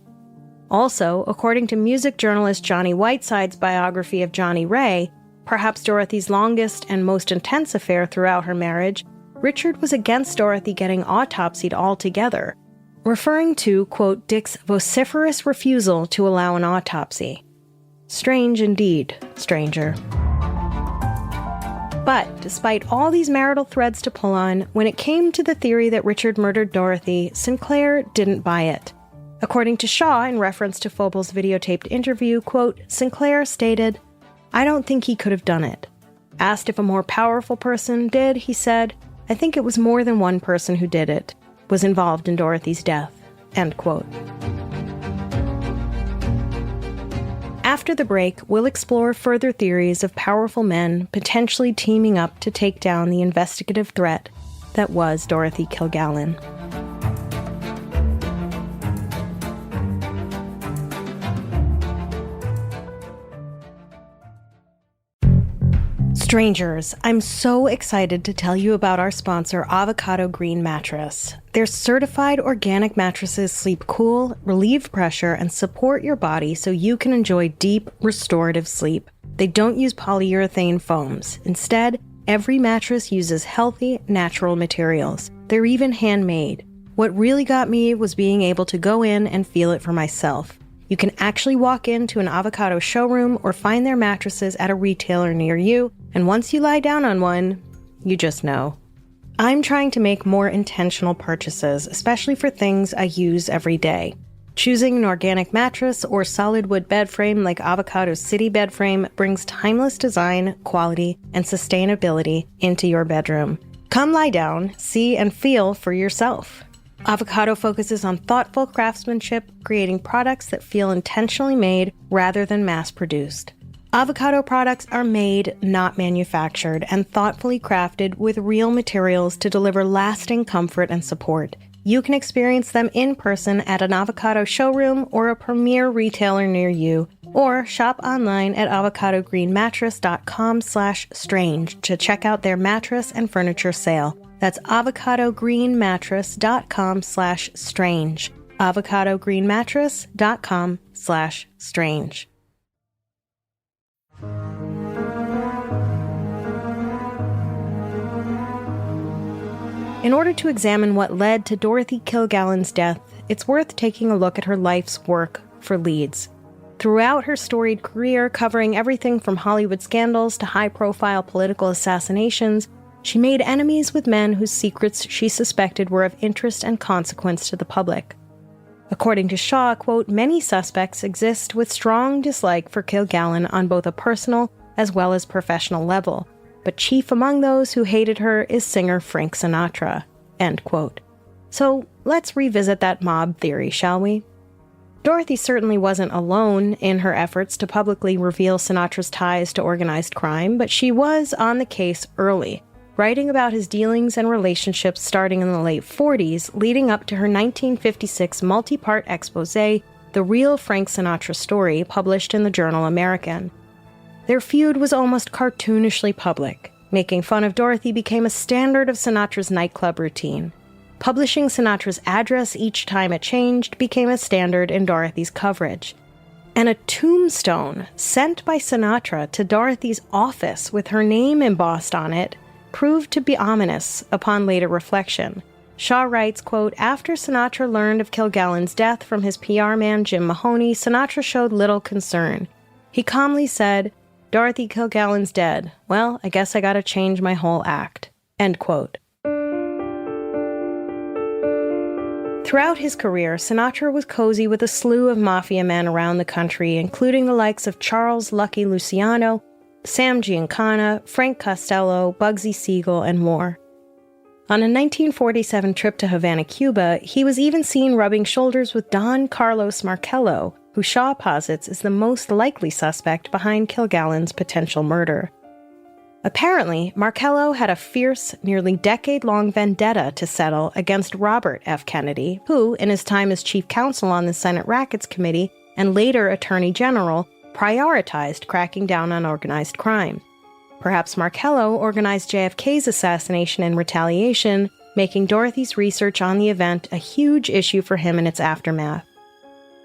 Also, according to music journalist Johnny Whiteside's biography of Johnny Ray, perhaps Dorothy's longest and most intense affair throughout her marriage, Richard was against Dorothy getting autopsied altogether, referring to, quote, Dick's vociferous refusal to allow an autopsy. Strange indeed, stranger. But despite all these marital threads to pull on, when it came to the theory that Richard murdered Dorothy, Sinclair didn't buy it. According to Shaw, in reference to Phobel's videotaped interview, quote, Sinclair stated, "I don't think he could have done it." Asked if a more powerful person did, he said, "I think it was more than one person who did it, was involved in Dorothy's death." End quote. After the break, we'll explore further theories of powerful men potentially teaming up to take down the investigative threat that was Dorothy Kilgallen. Strangers, I'm so excited to tell you about our sponsor, Avocado Green Mattress. Their certified organic mattresses sleep cool, relieve pressure, and support your body so you can enjoy deep, restorative sleep. They don't use polyurethane foams. Instead, every mattress uses healthy, natural materials. They're even handmade. What really got me was being able to go in and feel it for myself. You can actually walk into an Avocado showroom or find their mattresses at a retailer near you, and once you lie down on one, you just know. I'm trying to make more intentional purchases, especially for things I use every day. Choosing an organic mattress or solid wood bed frame like Avocado's City Bed Frame brings timeless design, quality, and sustainability into your bedroom. Come lie down, see and feel for yourself. Avocado focuses on thoughtful craftsmanship, creating products that feel intentionally made rather than mass-produced. Avocado products are made, not manufactured, and thoughtfully crafted with real materials to deliver lasting comfort and support. You can experience them in person at an Avocado showroom or a premier retailer near you, or shop online at avocadogreenmattress.com/strange to check out their mattress and furniture sale. That's avocadogreenmattress.com/strange. avocadogreenmattress.com/strange. In order to examine what led to Dorothy Kilgallen's death, it's worth taking a look at her life's work for leads. Throughout her storied career, covering everything from Hollywood scandals to high-profile political assassinations, she made enemies with men whose secrets she suspected were of interest and consequence to the public. According to Shaw, quote, many suspects exist with strong dislike for Kilgallen on both a personal as well as professional level, but chief among those who hated her is singer Frank Sinatra, end quote. So let's revisit that mob theory, shall we? Dorothy certainly wasn't alone in her efforts to publicly reveal Sinatra's ties to organized crime, but she was on the case early, writing about his dealings and relationships starting in the late 40s, leading up to her 1956 multi-part expose, The Real Frank Sinatra Story, published in the journal American. Their feud was almost cartoonishly public. Making fun of Dorothy became a standard of Sinatra's nightclub routine. Publishing Sinatra's address each time it changed became a standard in Dorothy's coverage. And a tombstone sent by Sinatra to Dorothy's office with her name embossed on it proved to be ominous upon later reflection. Shaw writes, quote, after Sinatra learned of Kilgallen's death from his PR man Jim Mahoney, Sinatra showed little concern. He calmly said, Dorothy Kilgallen's dead. Well, I guess I gotta change my whole act. End quote. Throughout his career, Sinatra was cozy with a slew of mafia men around the country, including the likes of Charles Lucky Luciano, Sam Giancana, Frank Costello, Bugsy Siegel, and more. On a 1947 trip to Havana, Cuba, he was even seen rubbing shoulders with Don Carlos Marcello, who Shaw posits is the most likely suspect behind Kilgallen's potential murder. Apparently, Markello had a fierce, nearly decade-long vendetta to settle against Robert F. Kennedy, who, in his time as chief counsel on the Senate Rackets Committee and later Attorney General, prioritized cracking down on organized crime. Perhaps Markello organized JFK's assassination in retaliation, making Dorothy's research on the event a huge issue for him in its aftermath.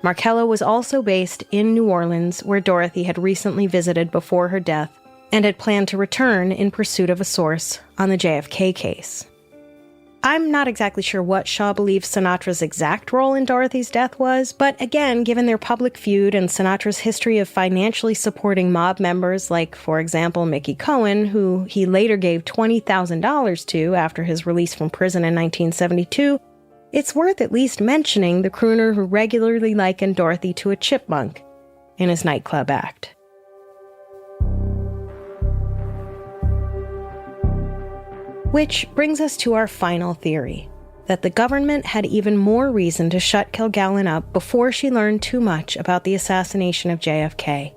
Markello was also based in New Orleans, where Dorothy had recently visited before her death, and had planned to return in pursuit of a source on the JFK case. I'm not exactly sure what Shaw believes Sinatra's exact role in Dorothy's death was, but again, given their public feud and Sinatra's history of financially supporting mob members like, for example, Mickey Cohen, who he later gave $20,000 to after his release from prison in 1972, it's worth at least mentioning the crooner who regularly likened Dorothy to a chipmunk in his nightclub act. Which brings us to our final theory, that the government had even more reason to shut Kilgallen up before she learned too much about the assassination of JFK.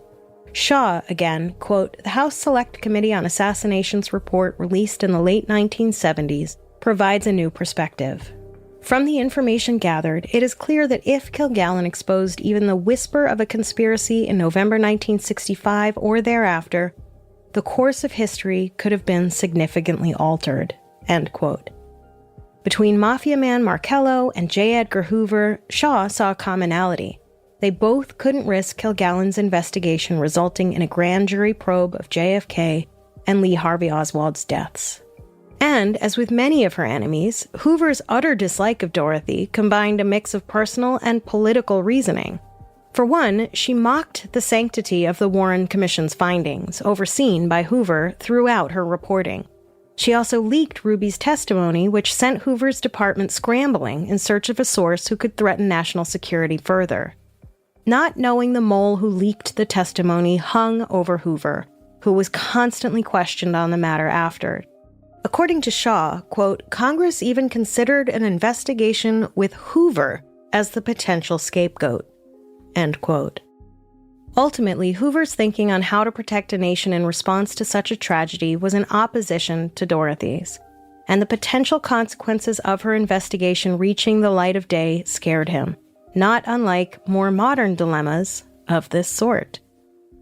Shaw, again, quote, "The House Select Committee on Assassinations report released in the late 1970s provides a new perspective. From the information gathered, it is clear that if Kilgallen exposed even the whisper of a conspiracy in November 1965 or thereafter, the course of history could have been significantly altered," end quote. Between Mafia man Markello and J. Edgar Hoover, Shaw saw a commonality. They both couldn't risk Kilgallen's investigation resulting in a grand jury probe of JFK and Lee Harvey Oswald's deaths. And, as with many of her enemies, Hoover's utter dislike of Dorothy combined a mix of personal and political reasoning. For one, she mocked the sanctity of the Warren Commission's findings, overseen by Hoover throughout her reporting. She also leaked Ruby's testimony, which sent Hoover's department scrambling in search of a source who could threaten national security further. Not knowing the mole who leaked the testimony hung over Hoover, who was constantly questioned on the matter after. According to Shaw, quote, "Congress even considered an investigation with Hoover as the potential scapegoat," end quote. Ultimately, Hoover's thinking on how to protect a nation in response to such a tragedy was in opposition to Dorothy's, and the potential consequences of her investigation reaching the light of day scared him, not unlike more modern dilemmas of this sort.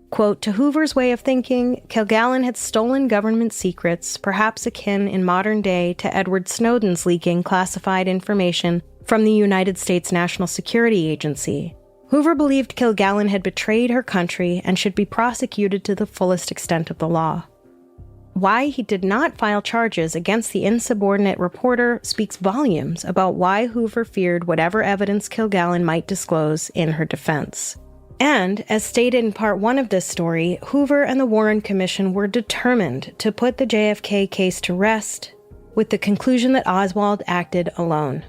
Quote, "To Hoover's way of thinking, Kilgallen had stolen government secrets, perhaps akin in modern day to Edward Snowden's leaking classified information from the United States National Security Agency. Hoover believed Kilgallen had betrayed her country and should be prosecuted to the fullest extent of the law. Why he did not file charges against the insubordinate reporter speaks volumes about why Hoover feared whatever evidence Kilgallen might disclose in her defense. And, as stated in part 1 of this story, Hoover and the Warren Commission were determined to put the JFK case to rest, with the conclusion that Oswald acted alone.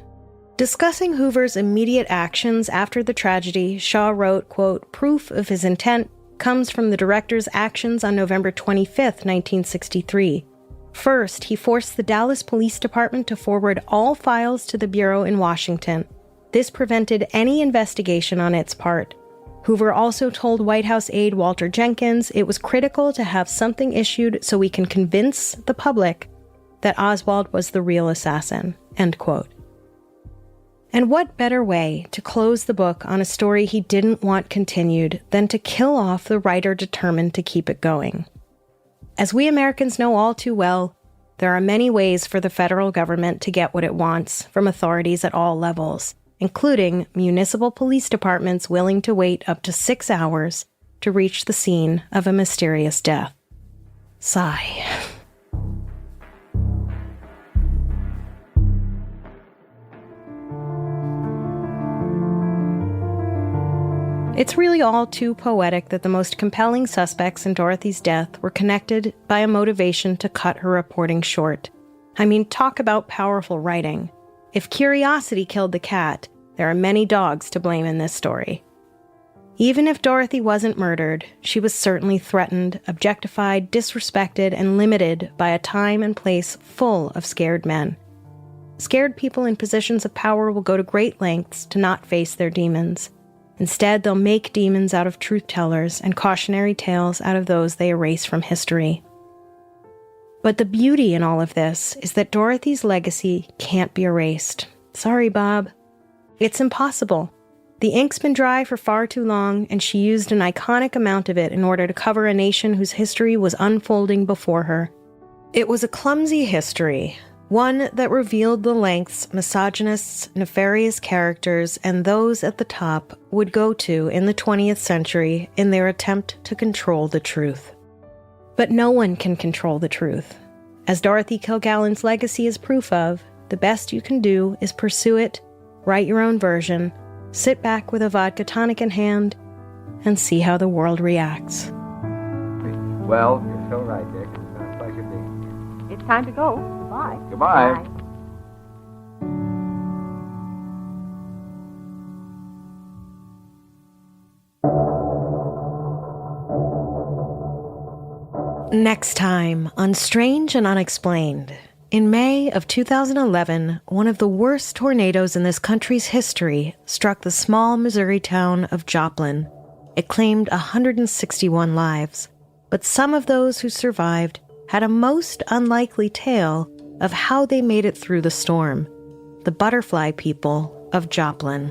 Discussing Hoover's immediate actions after the tragedy, Shaw wrote, quote, "Proof of his intent comes from the director's actions on November 25, 1963. First, he forced the Dallas Police Department to forward all files to the Bureau in Washington. This prevented any investigation on its part. Hoover also told White House aide Walter Jenkins it was critical to have something issued so we can convince the public that Oswald was the real assassin," end quote. And what better way to close the book on a story he didn't want continued than to kill off the writer determined to keep it going? As we Americans know all too well, there are many ways for the federal government to get what it wants from authorities at all levels, including municipal police departments willing to wait up to 6 hours to reach the scene of a mysterious death. Sigh. It's really all too poetic that the most compelling suspects in Dorothy's death were connected by a motivation to cut her reporting short. I mean, talk about powerful writing. If curiosity killed the cat, there are many dogs to blame in this story. Even if Dorothy wasn't murdered, she was certainly threatened, objectified, disrespected, and limited by a time and place full of scared men. Scared people in positions of power will go to great lengths to not face their demons. Instead, they'll make demons out of truth-tellers and cautionary tales out of those they erase from history. But the beauty in all of this is that Dorothy's legacy can't be erased. Sorry, Bob. It's impossible. The ink's been dry for far too long, and she used an iconic amount of it in order to cover a nation whose history was unfolding before her. It was a clumsy history, one that revealed the lengths misogynists, nefarious characters, and those at the top would go to in the 20th century in their attempt to control the truth. But no one can control the truth. As Dorothy Kilgallen's legacy is proof of, the best you can do is pursue it, write your own version, sit back with a vodka tonic in hand, and see how the world reacts. Well, you're so right, Dick. It's been a pleasure being here. It's time to go. Goodbye. Goodbye. Next time on Strange and Unexplained. In May of 2011, one of the worst tornadoes in this country's history struck the small Missouri town of Joplin. It claimed 161 lives, but some of those who survived had a most unlikely tale of how they made it through the storm. The butterfly people of Joplin.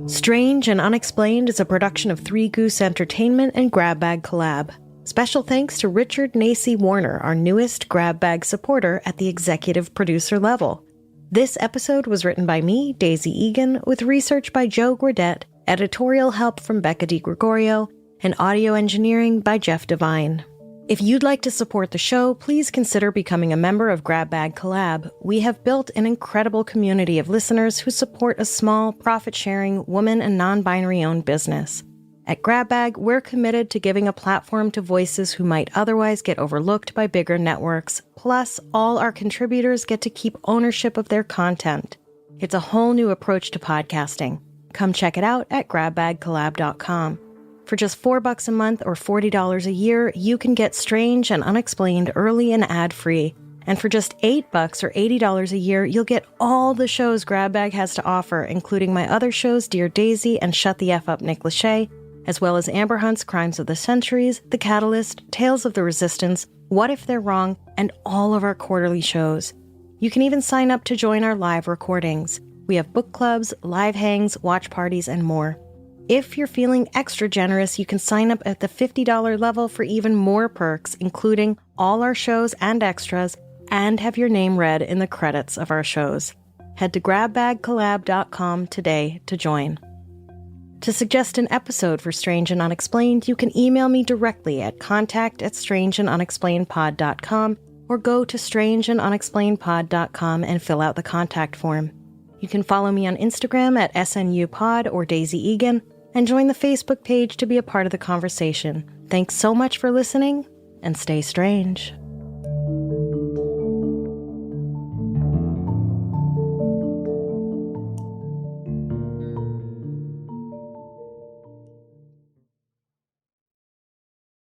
Strange and Unexplained is a production of Three Goose Entertainment and Grab Bag Collab. Special thanks to Richard Nacy Warner, our newest Grab Bag supporter at the executive producer level. This episode was written by me, Daisy Egan, with research by Joe Gradette, editorial help from Becca DiGregorio, and audio engineering by Jeff Devine. If you'd like to support the show, please consider becoming a member of Grab Bag Collab. We have built an incredible community of listeners who support a small, profit-sharing, woman and non-binary owned business. At Grab Bag, we're committed to giving a platform to voices who might otherwise get overlooked by bigger networks. Plus, all our contributors get to keep ownership of their content. It's a whole new approach to podcasting. Come check it out at grabbagcollab.com. For just $4 a month or $40 a year, you can get Strange and Unexplained early and ad-free. And for just $8 or $80 a year, you'll get all the shows Grab Bag has to offer, including my other shows Dear Daisy and Shut the F Up, Nick Lachey, as well as Amber Hunt's Crimes of the Centuries, The Catalyst, Tales of the Resistance, What If They're Wrong, and all of our quarterly shows. You can even sign up to join our live recordings. We have book clubs, live hangs, watch parties, and more. If you're feeling extra generous, you can sign up at the $50 level for even more perks, including all our shows and extras, and have your name read in the credits of our shows. Head to grabbagcollab.com today to join. To suggest an episode for Strange and Unexplained, you can email me directly at contact@strangeandunexplainedpod.com or go to strangeandunexplainedpod.com and fill out the contact form. You can follow me on Instagram at snupod or Daisy Egan and join the Facebook page to be a part of the conversation. Thanks so much for listening, and stay strange.